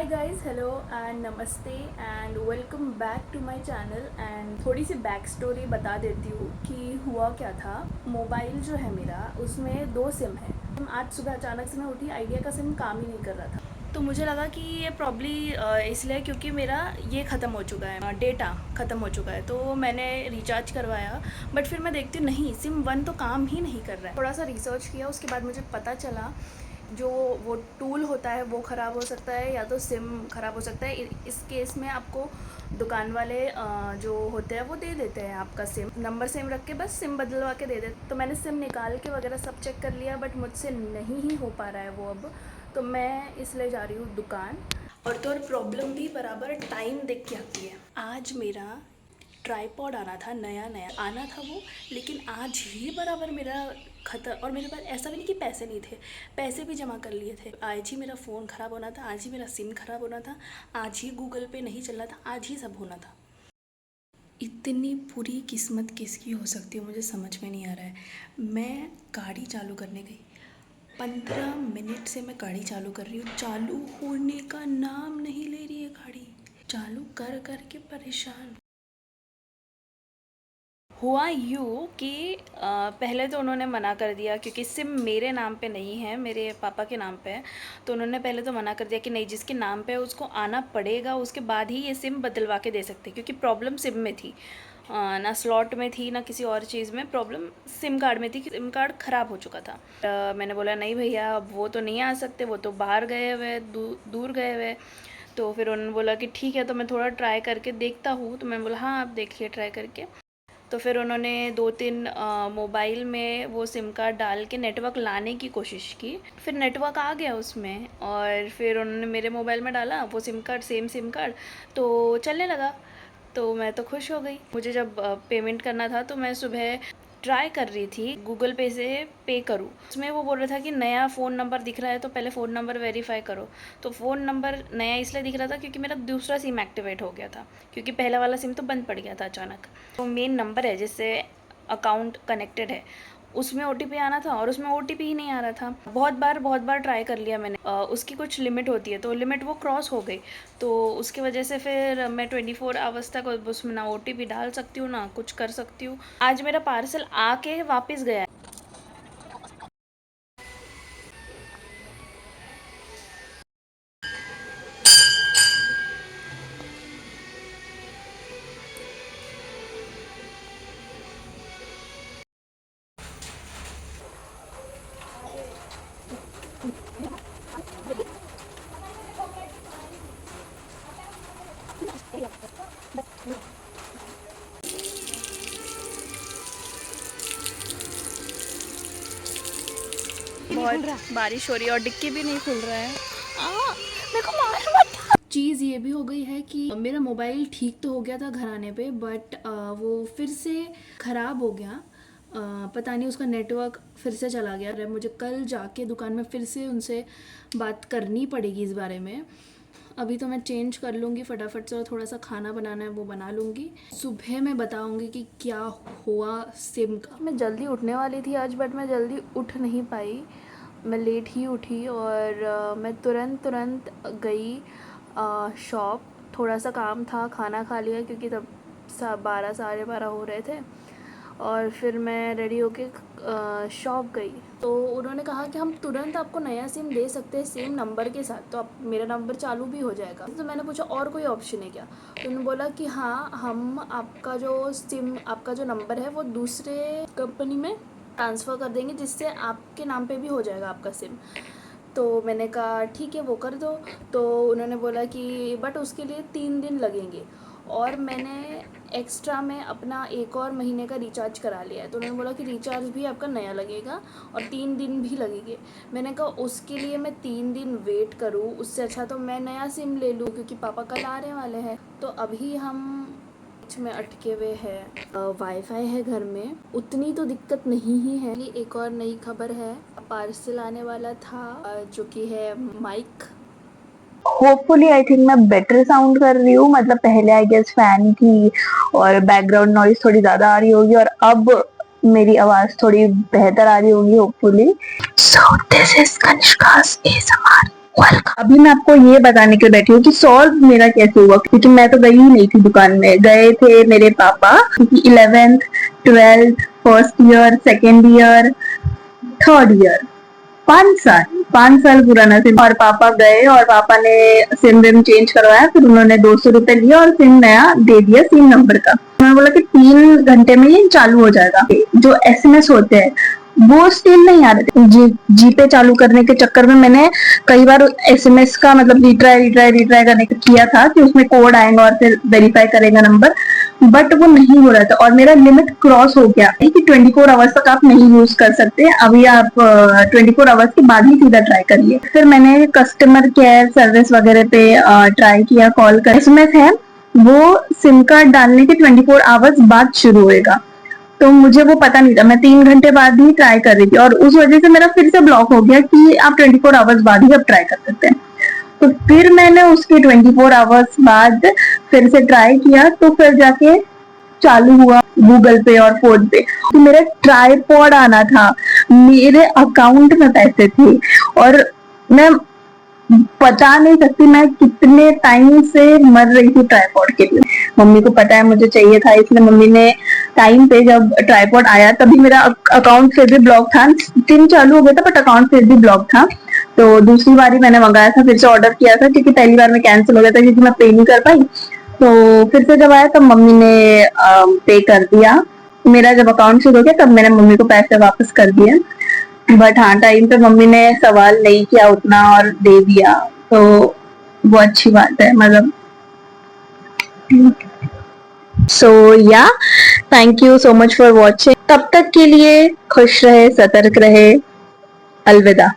Hi guys, hello and नमस्ते and welcome back to my channel. And थोड़ी सी back story बता देती हूँ कि हुआ क्या था। मोबाइल जो है मेरा, उसमें 2 सिम है। आज सुबह अचानक से मैं उठी, आइडिया का सिम काम ही नहीं कर रहा था। तो मुझे लगा कि ये प्रॉब्ली इसलिए क्योंकि मेरा ये ख़त्म हो चुका है, डेटा ख़त्म हो चुका है। तो मैंने रिचार्ज करवाया, बट फिर मैं देखती हूँ नहीं, सिम 1 तो काम ही नहीं कर रहा है। थोड़ा सा रिसर्च किया, उसके बाद मुझे पता चला जो वो टूल होता है वो ख़राब हो सकता है या तो सिम ख़राब हो सकता है। इस केस में आपको दुकान वाले जो होते हैं वो दे देते हैं आपका सिम नंबर, सेम रख के बस सिम बदलवा के दे देते। तो मैंने सिम निकाल के वगैरह सब चेक कर लिया, बट मुझसे नहीं ही हो पा रहा है वो अब। तो मैं इसलिए जा रही हूँ दुकान। और प्रॉब्लम भी बराबर टाइम देख के आती है। आज मेरा ट्राईपॉड आना था, नया नया आना था वो, लेकिन आज ही बराबर मेरा ख़त्म। और मेरे पास ऐसा भी नहीं कि पैसे नहीं थे, पैसे भी जमा कर लिए थे। आज ही मेरा फ़ोन ख़राब होना था, आज ही मेरा सिम ख़राब होना था, आज ही गूगल पे नहीं चल रहा था, आज ही सब होना था। इतनी बुरी किस्मत किसकी हो सकती है मुझे समझ में नहीं आ रहा है। मैं गाड़ी चालू करने गई, 15 मिनट से मैं गाड़ी चालू कर रही हूँ, चालू होने का नाम नहीं ले रही है गाड़ी। चालू कर कर के परेशान। हुआ यूँ कि पहले तो उन्होंने मना कर दिया, क्योंकि सिम मेरे नाम पे नहीं है, मेरे पापा के नाम पे है। तो उन्होंने पहले तो मना कर दिया कि नहीं, जिसके नाम पे है उसको आना पड़ेगा, उसके बाद ही ये सिम बदलवा के दे सकते, क्योंकि प्रॉब्लम सिम में थी। ना स्लॉट में थी ना किसी और चीज़ में, प्रॉब्लम सिम कार्ड में थी कि सिम कार्ड ख़राब हो चुका था। मैंने बोला नहीं भैया, अब वो तो नहीं आ सकते, वो तो बाहर गए हुए, दूर गए हुए। तो फिर उन्होंने बोला कि ठीक है, तो मैं थोड़ा ट्राई करके देखता हूँ। तो मैंने बोला हाँ, आप देखिए ट्राई करके। तो फिर उन्होंने 2-3 मोबाइल में वो सिम कार्ड डाल के नेटवर्क लाने की कोशिश की। फिर नेटवर्क आ गया उसमें, और फिर उन्होंने मेरे मोबाइल में डाला वो SIM card, same same card, तो चलने लगा। तो मैं तो खुश हो गई। मुझे जब पेमेंट करना था तो मैं सुबह ट्राई कर रही थी गूगल पे से पे करूँ। उसमें वो बोल रहा था कि नया फ़ोन नंबर दिख रहा है तो पहले फ़ोन नंबर वेरीफाई करो। तो फ़ोन नंबर नया इसलिए दिख रहा था क्योंकि मेरा दूसरा सिम एक्टिवेट हो गया था, क्योंकि पहला वाला सिम तो बंद पड़ गया था अचानक। तो मेन नंबर है जिससे अकाउंट कनेक्टेड है, उसमें ओटीपी आना था और उसमें ओटीपी ही नहीं आ रहा था। बहुत बार ट्राई कर लिया मैंने। उसकी कुछ लिमिट होती है, तो लिमिट वो क्रॉस हो गई। तो उसकी वजह से फिर मैं 24 आवर्स तक उसमें ना ओटीपी डाल सकती हूँ ना कुछ कर सकती हूँ। आज मेरा पार्सल आके वापस गया है। बहुत बारिश हो रही है और डिक्की भी नहीं खुल रहा है। मेरे को मार मत। चीज़ ये भी हो गई है कि मेरा मोबाइल ठीक तो हो गया था घर आने पे, बट वो फिर से ख़राब हो गया। पता नहीं, उसका नेटवर्क फिर से चला गया। मुझे कल जाके दुकान में फिर से उनसे बात करनी पड़ेगी इस बारे में। अभी तो मैं चेंज कर लूँगी फटाफट से, और थोड़ा सा खाना बनाना है वो बना लूँगी। सुबह मैं बताऊँगी कि क्या हुआ सिम का। मैं जल्दी उठने वाली थी आज, बट मैं जल्दी उठ नहीं पाई, मैं लेट ही उठी। और मैं तुरंत तुरंत गई शॉप। थोड़ा सा काम था, खाना खा लिया क्योंकि तब 12 साढ़े 12 हो रहे थे। और फिर मैं रेडी होके शॉप गई। तो उन्होंने कहा कि हम तुरंत आपको नया सिम दे सकते हैं सेम नंबर के साथ, तो आप मेरा नंबर चालू भी हो जाएगा। तो मैंने पूछा और कोई ऑप्शन है क्या। तो उन्होंने बोला कि हाँ, हम आपका जो सिम, आपका जो नंबर है वो दूसरे कंपनी में ट्रांसफ़र कर देंगे, जिससे आपके नाम पे भी हो जाएगा आपका सिम। तो मैंने कहा ठीक है, वो कर दो। तो उन्होंने बोला कि बट उसके लिए 3 दिन लगेंगे, और मैंने एक्स्ट्रा में अपना 1 और महीने का रिचार्ज करा लिया है। तो उन्होंने बोला कि रिचार्ज भी आपका नया लगेगा और 3 दिन भी लगेंगे। मैंने कहा उसके लिए मैं 3 दिन वेट करूँ, उससे अच्छा तो मैं नया सिम ले लूँ, क्योंकि पापा कल आने वाले हैं। तो अभी हम बीच में अटके हुए हैं। वाईफाई है घर में, उतनी तो दिक्कत नहीं ही है। ये एक और नई खबर है, पार्सल आने वाला था जो कि है माइक। होपफुली आई थिंक मैं बेटर साउंड कर रही हूँ। मतलब पहले आई गेस फैन की और बैकग्राउंड नॉइज थोड़ी ज्यादा आ रही होगी, और अब मेरी आवाज थोड़ी बेहतर आ रही होगी hopefully. So this is Kanishka's ASMR. अभी मैं आपको ये बताने के लिए बैठी हूँ कि सॉल्व मेरा कैसे हुआ, क्योंकि मैं तो गई ही नहीं थी दुकान में, गए थे मेरे पापा, क्योंकि 11th 12th first year second year third year 5 साल पुराना सिम, और पापा गए और पापा ने सिम विम चेंज करवाया, फिर उन्होंने 200 रुपए लिया और सिम नया दे दिया सिम नंबर का। उन्होंने बोला कि 3 घंटे में ये चालू हो जाएगा। जो एसएमएस होते हैं वो स्टिल नहीं आ रहे थे। जीपे चालू करने के चक्कर में मैंने कई बार एसएमएस का मतलब रिट्राई करने का किया था कि उसमें कोड आएगा और फिर वेरीफाई करेगा नंबर, बट वो नहीं हो रहा था और मेरा लिमिट क्रॉस हो गया कि 24 आवर्स तक आप नहीं यूज कर सकते, अभी आप 24 आवर्स के बाद ही सीधा ट्राई करिए। फिर मैंने कस्टमर केयर सर्विस वगैरह पे ट्राई किया कॉल कर। एसएमएस है वो सिम कार्ड डालने के 24 आवर्स बाद शुरू होएगा, तो मुझे वो पता नहीं था, मैं 3 घंटे बाद ही ट्राई कर रही थी और उस वजह से मेरा फिर से ब्लॉक हो गया कि आप 24 आवर्स बाद ही अब ट्राई कर सकते हैं। तो फिर मैंने उसके 24 आवर्स बाद फिर से ट्राई किया, तो फिर जाके चालू हुआ गूगल पे और फोन पे। तो मेरा ट्राईपॉड आना था, मेरे अकाउंट में पैसे थे और मैं बता नहीं सकती मैं कितने टाइम से मर रही थी ट्राईपॉड के लिए। मम्मी को पता है मुझे चाहिए था, इसलिए मम्मी ने टाइम पे जब ट्राईपॉड आया तभी मेरा अकाउंट फिर भी ब्लॉक था, सिम चालू हो गया था बट अकाउंट फिर भी ब्लॉक था। तो दूसरी बार ही मैंने मंगाया था, फिर से ऑर्डर किया था क्योंकि पहली बार में कैंसिल हो गया था क्योंकि मैं पे नहीं कर पाई। तो फिर से जब आया तब मम्मी ने पे कर दिया। मेरा जब अकाउंट शुरू हो गया तब मैंने मम्मी को पैसे वापस कर दिए, बट हाँ टाइम पे मम्मी ने सवाल नहीं किया उतना और दे दिया, तो वो अच्छी बात है मतलब। सो या thank you so much for watching. तब तक के लिए खुश रहे, सतर्क रहे, अलविदा।